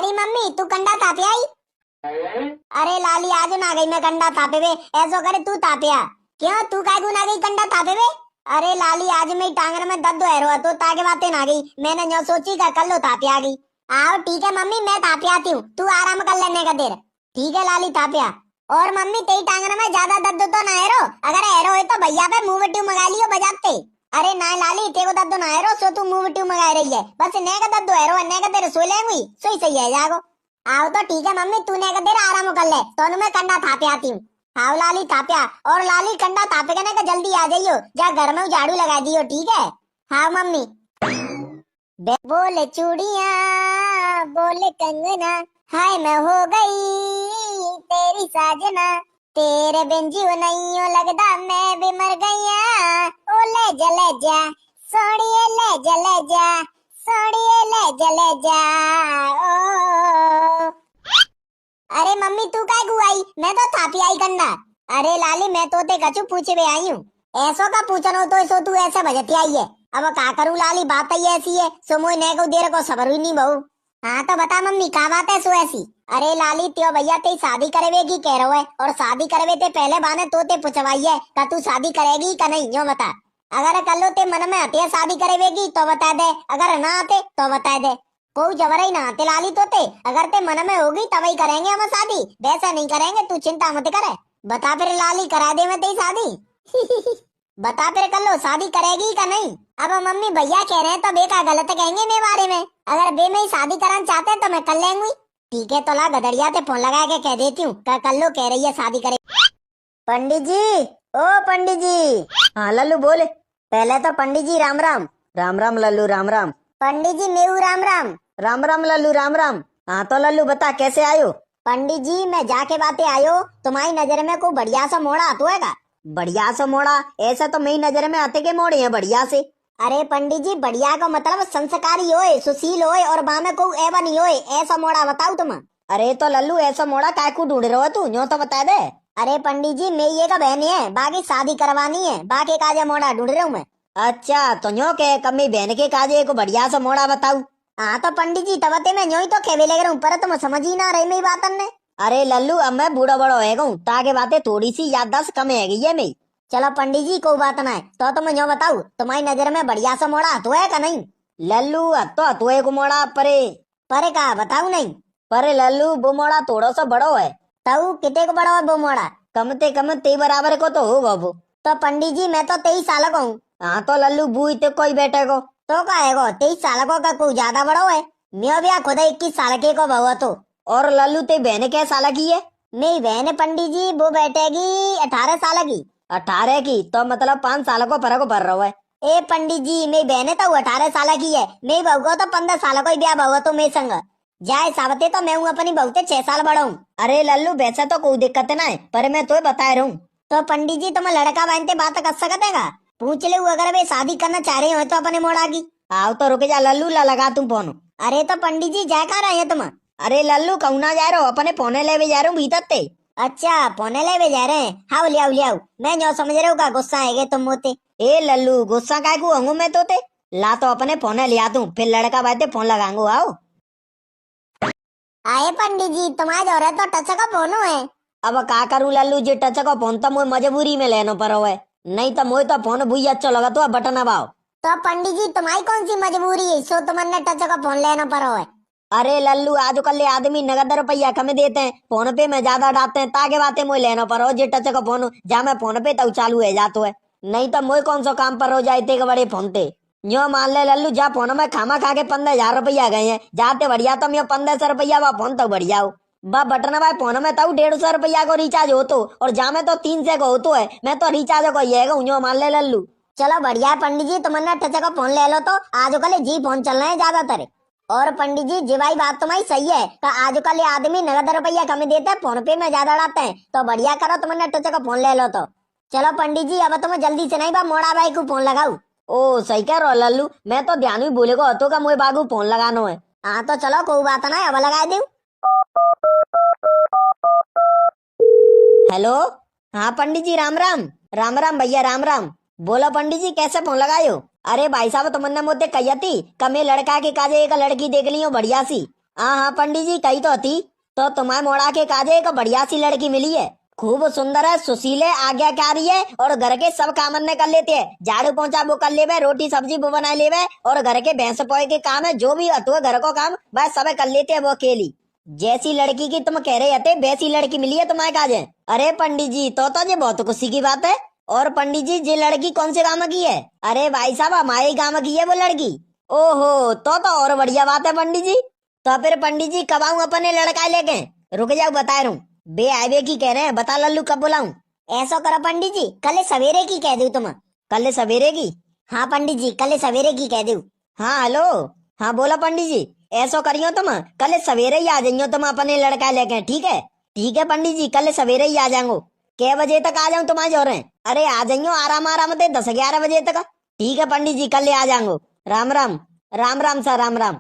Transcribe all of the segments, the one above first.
अरे मम्मी तू कंडा तापे आई। अरे लाली आज ना गई मैं कंडा तापे वे। ऐसो करे तू तापिया। क्यों तू काय को ना गई कंडा तापे वे? अरे लाली आज मेरी टांगन में दर्द है तो ताके बातें ना गई। मैंने जो सोची का कल लो तापे आ गई। आओ ठीक है मम्मी मैं तापे आती हूँ, तू आराम कर लेने का देर। ठीक है लाली तापिया। और मम्मी तेरी टांगन में ज्यादा दर्द तो ना है रो, अगर एरो है तो भैया पे मुंह बट्टू मंगा लियो बजाते। अरे ना लाली तेरे को दर्द ना है रो, सो तू मुंह बट्टू मंगा रही है। बस ने का दर्द है रो, ने का तेरे सो लेंगी सोई सही है जागो। आओ तो ठीक है मम्मी तूने का देर आराम कर ले तो मैं कंडा थापे आती हूँ। आओ लाली थाप्या। और लाली कंडा थापे का जल्दी आ जाइयो, जा घर में झाड़ू लगा दियो ठीक है। हाँ मम्मी। बोले चूड़िया बोले कंगना, हाय मैं हो गई तेरी साजना। तेरे बिन जीव नहीं हो लगदा मैं भी मर गईया। ओ ले जा सोड़िए ले जा सोड़िए ले जा। ओ अरे मम्मी तू काय गुआई, मैं तो थापी आई कंडा। अरे लाली मैं तो ते कछु पूछे भी आई हूँ। ऐसो का पूछनो तो सो तू ऐसे भजती आई है। अब का करूँ लाली बात ही ऐसी है, सो मोई ने को देर को सबर हुई नहीं बहू। हाँ तो बता मम्मी का बात है सो ऐसी। अरे लाली त्यो भैया ते शादी करेगी कह रहे है, और शादी करवे ते पहले बाने तो ते पूछवाई है का तू शादी करेगी का नहीं यो बता। अगर कर लो ते मन में आते शादी करेगी तो बता दे, अगर ना आते तो बता दे। कोई जबर ही ना आते लाली तो ते, अगर ते मन में होगी तभी करेंगे हम शादी, वैसा नहीं करेंगे तू चिंता मत करे। बता फिर लाली करा दे मैं तेरी शादी। बता फिर कर लो शादी करेगी का नहीं। अब मम्मी भैया कह रहे हैं तो बे का गलत कहेंगे मेरे बारे में, अगर बे में ही शादी कराना चाहते हैं तो मैं कर लेंगी। ठीक है तो ला गदड़िया ते फोन लगा के कह देती हूँ कर लो कह रही है शादी करे। पंडित जी ओ पंडित जी। हाँ लल्लू बोले। पहले तो पंडित जी राम राम। राम राम लल्लू राम राम। पंडित जी मेऊ राम राम। राम राम लल्लू राम राम। हाँ तो लल्लू बता कैसे आयो? पंडित जी मैं जाके बातें आयो, तुम्हारी नजर में कोई बढ़िया सा मोड़ा आतो है का? बढ़िया सा मोड़ा? ऐसा तो मेरी नजर में आते के मोड़े हैं बढ़िया से। अरे पंडित जी बढ़िया का मतलब संस्कारी होए सुशील होए और बा में कोई एवा नहीं होए, ऐसा मोड़ा बताओ तुम। अरे तो लल्लू ऐसा मोड़ा काय को ढूंढ रहे हो तू, यूं तो बता दे। अरे पंडित जी मैं ये का बहन है, बाकी शादी करवानी है, बाकी काजे मोड़ा ढूंढ रहा हूँ मैं। अच्छा तो यूं के कमी बहन के काजे को बढ़िया सा मोड़ा बताऊ। हाँ तो पंडित जी तबते मैं यूं ही तो खेवे लग रहा हूँ, पर तुम समझ ही ना रही मेरी बात ने। अरे लल्लू अब मैं बूढ़ा बड़ो है गूँ, ताके बातें थोड़ी सी याददाश्त कम है गई है मेरी। चलो पंडित जी कोई बात ना है तो तुम यूं बताओ तुम्हारी नजर में बढ़िया सा मोड़ा तो है का नहीं? लल्लू तो तुए को मोड़ा परे परे का बताऊ नहीं? परे लल्लू वो मोड़ा थोड़ा सा बड़ो है। तऊ कितने को बड़ा है वो मोड़ा? कम ते कम ते बराबर को तो हो बाबू। तो पंडित जी मैं तो 23 साल का हूँ। हाँ तो लल्लू बूई ते कोई बेटे को तो का है 23 साल को का कोई ज्यादा बड़ा है? मैं भी खुद 21 साल के को बहुआ तो। और लल्लू ते बहन क्या साल की है? मेरी बहन पंडित जी वो बैठेगी 18 साल की। 18 की? तो मतलब 5 साल को फर्क पड़ रहा है। ए पंडित जी मेरी बहन तो 18 साल की है, मेरी बहू को तो 15 साल को ही ब्याह बहुआ तो मेरे संग जाए सावते तो मैं हूँ अपनी बहू से 6 साल बड़ा हूँ। अरे लल्लू वैसा तो कोई दिक्कत ना है, पर मैं तो बता रहा हूँ। तो पंडित जी तुम लड़का बनते बात कर सकते है? पूछ ले अगर वे शादी करना चाह रहे हो तो अपने मोड़ा की। आओ तो रुक जा लल्लू, ला लगा तुम फोन। अरे तो पंडित जी जा कहाँ रहे हैं तुम? अरे लल्लू कहूँ ना जा रहे हो, अपने फोने ले जा रहा हूँ भीतर ते। अच्छा फोने ले जा रहे हैं। हाँ लियाओ मैं जो समझ रहे हो का गुस्सा है तुम मोते। ए लल्लू गुस्सा काय को हूँ मैं तो ते, ला तो अपने फोने लिया तू, फिर लड़का बाते फोन लगाऊंगा। आओ आए पंडित जी तुम्हारे जो तो टच का फोन है। अब का करूँ लल्लू जी, टच का फोन तो मुझे मजबूरी में लेना पड़ो है, नहीं तो मुझे तो फोन भूई अच्छा लगा तो बटन दबाओ। तो पंडित जी तुम्हारी कौन सी मजबूरी है सो तुमने टच का फोन लेना पड़ो है? अरे लल्लू आजकल आदमी नगद रुपया कम देते हैं, फोन पे में ज्यादा डालते हैं, ताके बातें मुझे लेना पड़ो जे टच का फोन जा मैं फोन पे तो चालू है जातो है, नहीं तो मुझे कौन सा काम पर हो जाते के बड़े फोन ते। यो मान ले लल्लू जा फोन में खामा खा के 15,000 रुपया गए हैं, जाते बढ़िया तो मैं 1500 रुपया बा फोन तो बढ़िया हो बा बटन भाई फोन में तो 150 रुपया को रिचार्ज हो तो, और जा में तो 300 को हो तो है, मैं तो रिचार्ज को ये यो मान ले लल्लू। चलो बढ़िया पंडित जी तुमने टच का फोन ले लो तो आजकल जी फोन चल रहे हैं ज्यादातर। और पंडित जी भाई बात तुम्हारी सही है तो आजकल आदमी नगद रुपया कम देते हैं, फोन पे में ज्यादा डालते हैं, तो बढ़िया करो तुमने टच का फोन ले लो तो। चलो पंडित जी अब तुम जल्दी से नहीं बा मोड़ा भाई को फोन लगाऊ। ओ सही कह रहो लल्लू, मैं तो ध्यान भी भूले को हतो का मुझे बागू फोन लगानो है। हाँ तो चलो कोई बात ना अब लगा दू। हेलो हाँ पंडित जी राम राम। राम राम भैया राम राम। बोलो पंडित जी कैसे फोन लगायो? अरे भाई साहब तुमने मुझे कही थी कमे लड़का के काजे एक लड़की देख लियो बढ़िया सी, हाँ हाँ पंडित जी, कही तो थी। तो तुम्हारे मोड़ा के काजे एक बढ़िया सी लड़की मिली है, खूब सुंदर है, सुशील है, आज्ञाकारी है, और घर के सब काम ने कर लेते हैं। झाड़ू पोंछा वो कर लेवे, रोटी सब्जी वो बना लेवे, और घर के भैंस पोए के काम है, जो भी हतुआ घर को काम बस सब कर लेते हैं वो अकेली। जैसी लड़की की तुम कह रहे थे वैसी लड़की मिली है तुम्हारे काजे। अरे पंडित जी, तो ये बहुत खुशी की बात है। और पंडित जी, ये लड़की कौन से गांव की है? अरे भाई साहब, हमारे गांव की है वो लड़की। ओहो, तो और बढ़िया बात है पंडित जी। तो फिर पंडित जी कब आऊं अपने लड़का लेके? रुक जाओ, बता रहा हूँ। बे आवे की कह रहे हैं, बता लल्लू कब बुलाऊं? ऐसा करो पंडित जी, कल सवेरे की कह दू तुम। कल सवेरे की? हाँ पंडित जी, कल सवेरे की कह दू। हाँ हेलो, हाँ बोला पंडित जी। ऐसा करियो तुम, कल सवेरे ही आ जाइयो तुम अपने लड़का लेके, ठीक है? ठीक है पंडित जी, कल सवेरे ही आ जाऊंगो। कै बजे तक आ जाऊं तुम्हारे जोर? अरे आ जाइयो आराम आराम से 10-11 बजे तक। ठीक है पंडित जी, कल आ जाऊंगो। राम राम। राम राम सर, राम राम।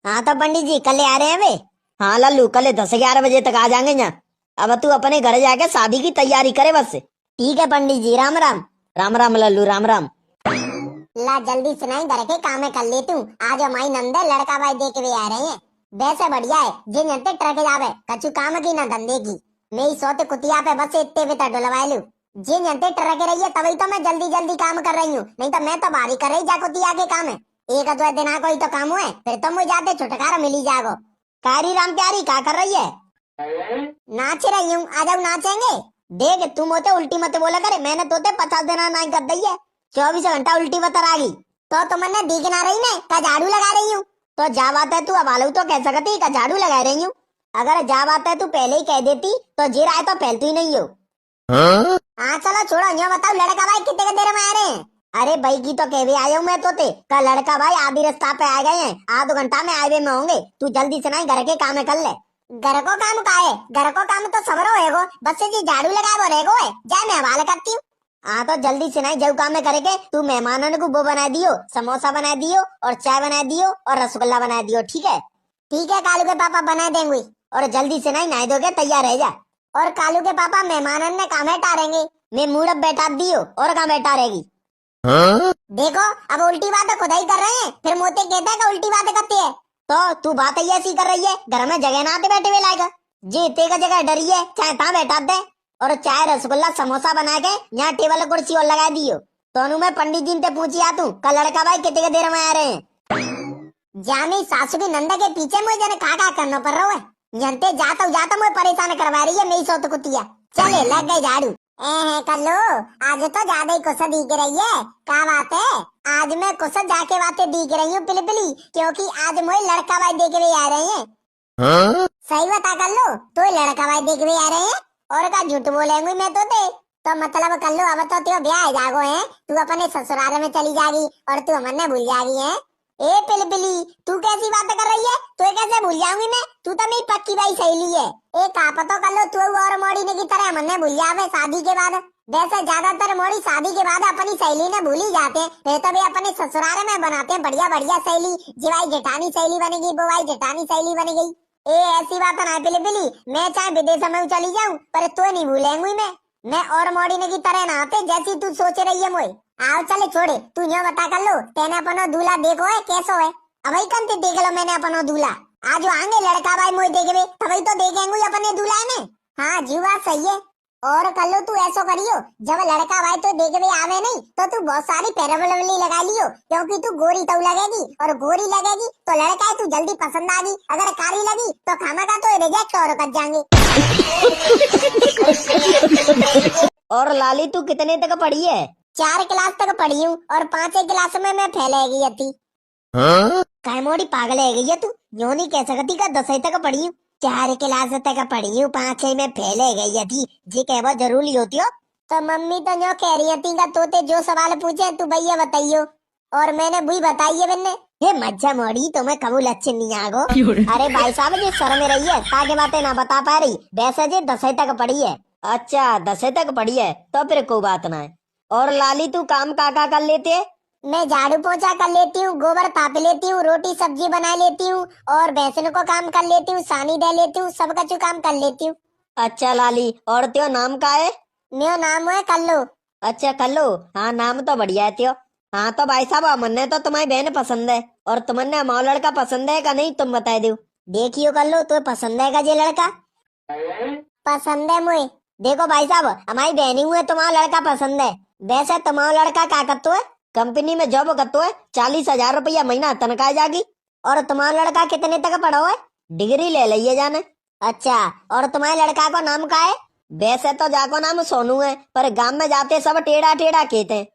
हाँ तो पंडित जी कल आ रहे हैं वे। हाँ लल्लू, कल 10-11 बजे तक आ जाएंगे यहाँ। अब तू अपने घर जाके शादी की तैयारी करे बस। ठीक है पंडित जी, राम राम। राम राम लल्लू, राम राम। ला जल्दी सुनाई, घर के काम कर लेती हूँ। आज हमारी नंदे लड़का भाई देख के आ रहे हैं। वैसे बढ़िया है जिन जनते ट्रक जावे, कछु काम की ना धंधे की। मेरी सोते कुतिया पे बस इतने भी डलवा लू। जिन जनते ट्रक रही है तभी तो मैं जल्दी जल्दी काम कर रही हूँ, नहीं तो मैं तो भारी कर रही जा कुतिया के काम है। एक अद्वैत दिन कोई तो काम हुए, फिर तो मुझे जाते छुटकारा मिली जागो। कारी राम प्यारी क्या कर रही है? नाच रही हूँ, आ जाओ नाचेंगे। देख तू मोते उल्टी मत बोला करे, मैंने तोते 50 दिन नहीं कर दी है। 24 घंटा उल्टी बतर आ गई तो तुमने दिखना रही ने का झाड़ू लगा रही हूँ। तो जा बात है तू अब आलू तो कह सकती का झाड़ू लगा रही हूँ। अगर जा बात है तू पहले ही कह देती तो जी राय तो फैलती ही नहीं हो। हाँ चलो छोड़ो, यो बताओ लड़का भाई कितने देर में आ रहे हैं? अरे भाई की तो कह भी आया हूँ मैं तोते का लड़का भाई आधी रास्ता पे आ गए हैं, आधो घंटा में हाईवे में होंगे। तू जल्दी से ना घर के काम कर ले। घर को काम का है? घर को काम तो सबरो है, बस जी झाड़ू लगा वो रहेगो है। जा मैं हवाले करती हूँ। हाँ तो जल्दी से नहीं जाऊ काम में करेके। तू मेहमानों को वो बना दियो, समोसा बना दियो और चाय बना दियो और रसगुल्ला बना दियो, ठीक है? ठीक है कालू के पापा बना देंगे। और जल्दी से नहीं नहा धोके तैयार रह जा। और कालू के पापा मेहमानों ने काम टारेंगे, मैं मूड बैठा दियो और काम बैठा रहेगी। देखो अब उल्टी बातें खुद ही कर रहे हैं, फिर मोते कहते हैं कि उल्टी बातें करती है। तो तू बात ही ऐसी कर रही है, घर में जगह ना आते बैठे हुए लाएगा। जी इतने का जगह डरी है, चाहे ता बैठा दे। और चाय रसगुल्ला समोसा बना के यहाँ टेबल कुर्सी और लगा दियो। तो मैं पंडित जी से पूछी आ तू कल लड़का भाई कितने देर में आ रहे हैं? जानी सासू की नंदा के पीछे मुझे जने खा करना पड़ रहा है। जनते जाता मुझे परेशान करवा रही है मेरी सोत कुतिया। चले लग गई झाड़ू। कल्लू आज तो ज्यादा ही कुछ दिख रही है, क्या बात है? आज मैं कुछ जाके बातें दिख रही हूँ पिली, क्योंकि आज मुझे लड़का भाई देख भी आ रहे हैं। सही बता कल्लू, तो लड़का भाई देख भी आ रहे हैं और का झूठ बोलेंगी मैं तो मतलब कल्लू अब तो त्यो ब्याह जागो है, तू अपने ससुराल में चली जागी और तू हमने भूल जागी है। ए पिली तू कैसी बातें कर रही है? तू कैसे भूल जाऊंगी मैं? तू तो मेरी पक्की भाई सहेली है। एक आप तो कर लो तू और मोड़ी ने की तरह मन्ने भूल जावे शादी के बाद। वैसे ज्यादातर मोड़ी शादी के बाद अपनी सहेली ने भूल ही जाते, फिर तो भी अपने ससुराल में बनाते हैं बढ़िया बढ़िया सहेली। जीवाई जेठानी सहेली बनेगी, बुआई जेठानी सहेली बन गई। ए ऐसी बात ना पिली, मैं चाहे विदेश में चली जाऊँ पर तो नहीं भूलेंगी मैं और मोड़ी ने की तरह ना आते जैसी तू सोच रही है मोई। आओ चले छोड़े, तू यो बता कर लो तेने अपनो दूल्हा देखो है कैसो है? अभी कंते देख लो मैंने अपनो दूल्हा। आज आएंगे लड़का भाई मोई देखे तभी तो देखेंगे अपने दूल्हा में। हाँ जी बात सही है। और कर लो तू ऐसा करियो, जब लड़का भाई तो देखे आवे नहीं तो तू बहुत सारी पैरावली लगा लियो, क्योंकि तू गोरी तो लगेगी और गोरी लगेगी तो लड़का है तू जल्दी पसंद आगी। अगर कारी लगी तो खामा का तो रिजेक्ट और कर जाएंगे। और लाली तू कितने तक पढ़ी है? 4 क्लास तक पढ़ी हूँ और 5 क्लास में मैं फेल है गई थी। काय मोड़ी पागल है गई है तू, यो नहीं कह सकती का 10 तक पढ़ी हूँ। 4 क्लास तक पढ़ी हूँ, 5 में फेल है गई थी। जी कहवा जरूरी होती हो? तो मम्मी तो यो कह रही थी का तोते जो सवाल पूछे तू भैया बताइयो, और मैंने भी बताई है बिन्ने। हे मज्जा मोड़ी तुम्हें कबूल अच्छी नहीं आगो। अरे भाई साहब जी सर में रही है ताकि बातें ना बता पा रही, वैसे जी 10 तक पढ़ी है। अच्छा 10 तक पढ़ी है तो फिर कोई बात ना है। और लाली तू काम काका कर लेते है? मैं झाड़ू पोछा कर लेती हूँ, गोबर ताप लेती हूँ, रोटी सब्जी बना लेती हूँ और भैंसों को काम कर लेती हूँ, सानी दे लेती हूँ, सब कछु काम कर लेती हूँ। अच्छा लाली, और त्यो नाम का है? मेरा नाम है कल्लू। अच्छा कल्लू, हाँ नाम तो बढ़िया है त्यो। हाँ तो भाई साहब मन्ने तो तुम्हारी बहन पसंद है और तुमने माँ लड़का पसंद है का नहीं, तुम बता दो। देखियो कर लो, तुम्हें पसंद है का जे लड़का? पसंद है मुझे। देखो भाई साहब, हमारी बहनी हुए तुम्हारा लड़का पसंद है। वैसे तुम्हारा लड़का क्या करतो है? कंपनी में जॉब करतो है, 40,000 रुपया महीना तनख्वाह जागी। और तुम्हारा लड़का कितने तक पढ़ा हुआ है? डिग्री ले लिये जाने। अच्छा, और तुम्हारे लड़का का नाम क्या है? वैसे तो जाको नाम सोनू है, पर गांव में जाते सब टेढ़ा टेढ़ा कहते हैं।